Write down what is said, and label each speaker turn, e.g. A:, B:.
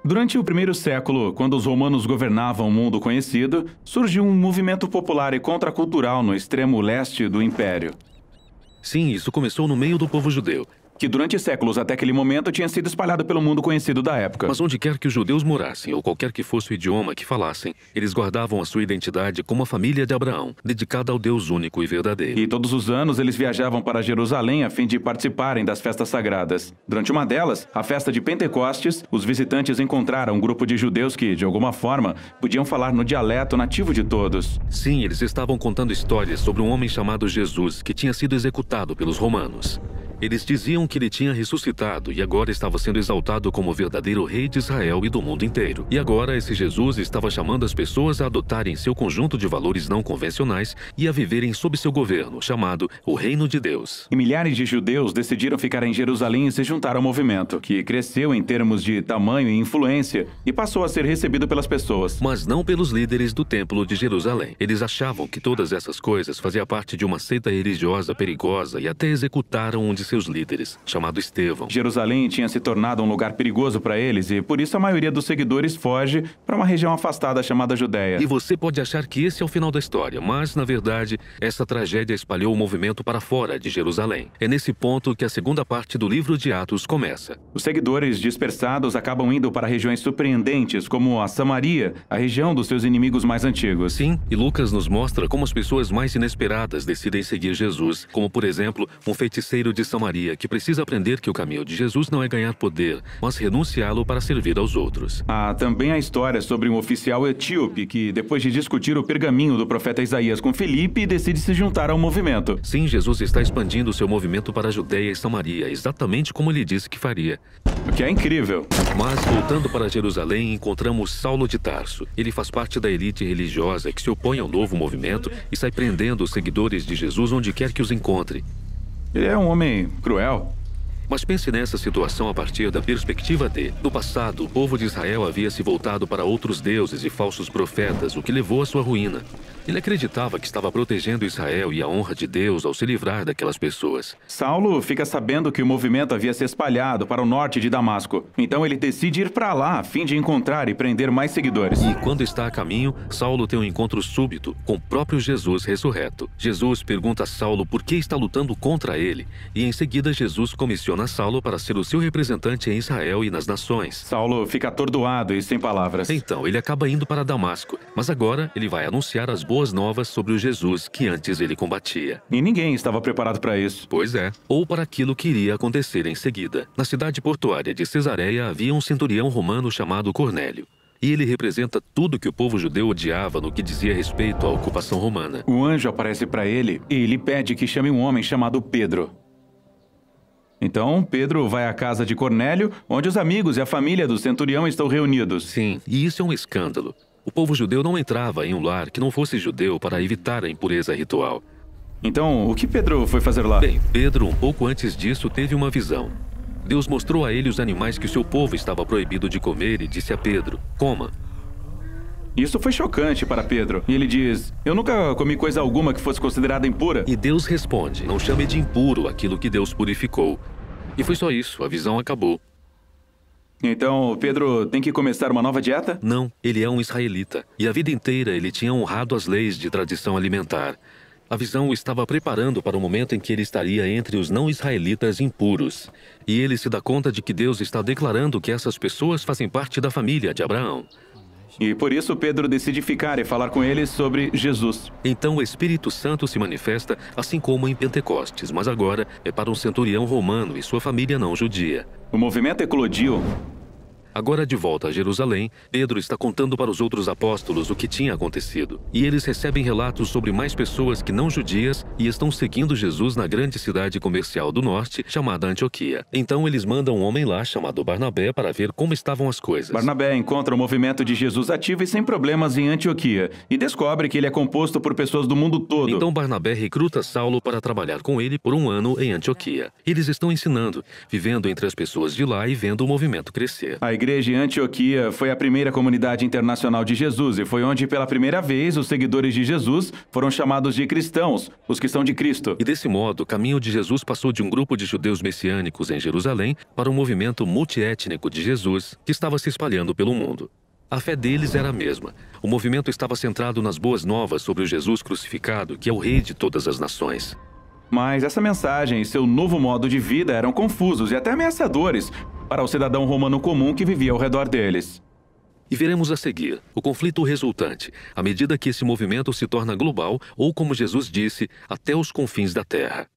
A: Durante o primeiro século, quando os romanos governavam o mundo conhecido, surgiu um movimento popular e contracultural no extremo leste do império,
B: Sim, isso começou no meio do povo judeu.
A: que durante séculos até aquele momento tinha sido espalhado pelo mundo conhecido da época.
B: Mas onde quer que os judeus morassem, ou qualquer que fosse o idioma que falassem, eles guardavam a sua identidade como a família de Abraão, dedicada ao Deus único e verdadeiro.
A: E todos os anos eles viajavam para Jerusalém a fim de participarem das festas sagradas. Durante uma delas, a festa de Pentecostes, os visitantes encontraram um grupo de judeus que, de alguma forma, podiam falar no dialeto nativo de todos.
B: Sim, eles estavam contando histórias sobre um homem chamado Jesus, que tinha sido executado pelos romanos. Eles diziam que ele tinha ressuscitado e agora estava sendo exaltado como o verdadeiro rei de Israel e do mundo inteiro. E agora esse Jesus estava chamando as pessoas a adotarem seu conjunto de valores não convencionais e a viverem sob seu governo, chamado o Reino de Deus.
A: E milhares de judeus decidiram ficar em Jerusalém e se juntar ao movimento, que cresceu em termos de tamanho e influência e passou a ser recebido pelas pessoas.
B: Mas não pelos líderes do Templo de Jerusalém. Eles achavam que todas essas coisas faziam parte de uma seita religiosa perigosa e até executaram um de seus líderes, chamado Estevão.
A: Jerusalém tinha se tornado um lugar perigoso para eles e por isso a maioria dos seguidores foge para uma região afastada chamada Judéia.
B: E você pode achar que esse é o final da história, mas, na verdade, essa tragédia espalhou o movimento para fora de Jerusalém. É nesse ponto que a segunda parte do livro de Atos começa.
A: Os seguidores dispersados acabam indo para regiões surpreendentes, como a Samaria, a região dos seus inimigos mais antigos.
B: Sim, e Lucas nos mostra como as pessoas mais inesperadas decidem seguir Jesus, como, por exemplo, um feiticeiro de Samaria que precisa aprender que o caminho de Jesus não é ganhar poder, mas renunciá-lo para servir aos outros.
A: Há também a história sobre um oficial etíope que, depois de discutir o pergaminho do profeta Isaías com Filipe, decide se juntar ao movimento.
B: Sim, Jesus está expandindo seu movimento para a Judéia e Samaria, exatamente como ele disse que faria.
A: O que é incrível.
B: Mas, voltando para Jerusalém, encontramos Saulo de Tarso. Ele faz parte da elite religiosa que se opõe ao novo movimento e sai prendendo os seguidores de Jesus onde quer que os encontre.
A: Ele é um homem cruel.
B: Mas pense nessa situação a partir da perspectiva de... No passado, o povo de Israel havia se voltado para outros deuses e falsos profetas, o que levou à sua ruína. Ele acreditava que estava protegendo Israel e a honra de Deus ao se livrar daquelas pessoas.
A: Saulo fica sabendo que o movimento havia se espalhado para o norte de Damasco. Então ele decide ir para lá a fim de encontrar e prender mais seguidores.
B: E quando está a caminho, Saulo tem um encontro súbito com o próprio Jesus ressurreto. Jesus pergunta a Saulo por que está lutando contra ele. E em seguida Jesus comissiona Saulo para ser o seu representante em Israel e nas nações.
A: Saulo fica atordoado e sem palavras.
B: Então, ele acaba indo para Damasco. Mas agora, ele vai anunciar as boas novas sobre o Jesus que antes ele combatia.
A: E ninguém estava preparado para isso.
B: Pois é. Ou para aquilo que iria acontecer em seguida. Na cidade portuária de Cesareia havia um centurião romano chamado Cornélio. E ele representa tudo que o povo judeu odiava no que dizia respeito à ocupação romana.
A: O anjo aparece para ele e lhe pede que chame um homem chamado Pedro. Então, Pedro vai à casa de Cornélio, onde os amigos e a família do centurião estão reunidos.
B: Sim, e isso é um escândalo. O povo judeu não entrava em um lar que não fosse judeu para evitar a impureza ritual.
A: Então, o que Pedro foi fazer lá?
B: Bem, Pedro, um pouco antes disso, teve uma visão. Deus mostrou a ele os animais que o seu povo estava proibido de comer e disse a Pedro, coma.
A: Isso foi chocante para Pedro. E ele diz, eu nunca comi coisa alguma que fosse considerada impura.
B: E Deus responde, não chame de impuro aquilo que Deus purificou. E foi só isso, a visão acabou.
A: Então, Pedro tem que começar uma nova dieta?
B: Não, ele é um israelita. E a vida inteira ele tinha honrado as leis de tradição alimentar. A visão o estava preparando para o momento em que ele estaria entre os não-israelitas impuros. E ele se dá conta de que Deus está declarando que essas pessoas fazem parte da família de Abraão.
A: E por isso Pedro decide ficar e falar com eles sobre Jesus.
B: Então o Espírito Santo se manifesta assim como em Pentecostes, mas agora é para um centurião romano e sua família não judia.
A: O movimento eclodiu.
B: Agora de volta a Jerusalém, Pedro está contando para os outros apóstolos o que tinha acontecido. E eles recebem relatos sobre mais pessoas que não judias e estão seguindo Jesus na grande cidade comercial do norte, chamada Antioquia. Então eles mandam um homem lá chamado Barnabé para ver como estavam as coisas.
A: Barnabé encontra o movimento de Jesus ativo e sem problemas em Antioquia e descobre que ele é composto por pessoas do mundo todo.
B: Então Barnabé recruta Saulo para trabalhar com ele por um ano em Antioquia. Eles estão ensinando, vivendo entre as pessoas de lá e vendo o movimento crescer.
A: A igreja igreja em Antioquia foi a primeira comunidade internacional de Jesus e foi onde, pela primeira vez, os seguidores de Jesus foram chamados de cristãos, os que são de Cristo.
B: E desse modo, o caminho de Jesus passou de um grupo de judeus messiânicos em Jerusalém para um movimento multiétnico de Jesus que estava se espalhando pelo mundo. A fé deles era a mesma. O movimento estava centrado nas boas novas sobre o Jesus crucificado, que é o Rei de todas as nações.
A: Mas essa mensagem e seu novo modo de vida eram confusos e até ameaçadores para o cidadão romano comum que vivia ao redor deles.
B: E veremos a seguir o conflito resultante, à medida que esse movimento se torna global ou, como Jesus disse, até os confins da terra.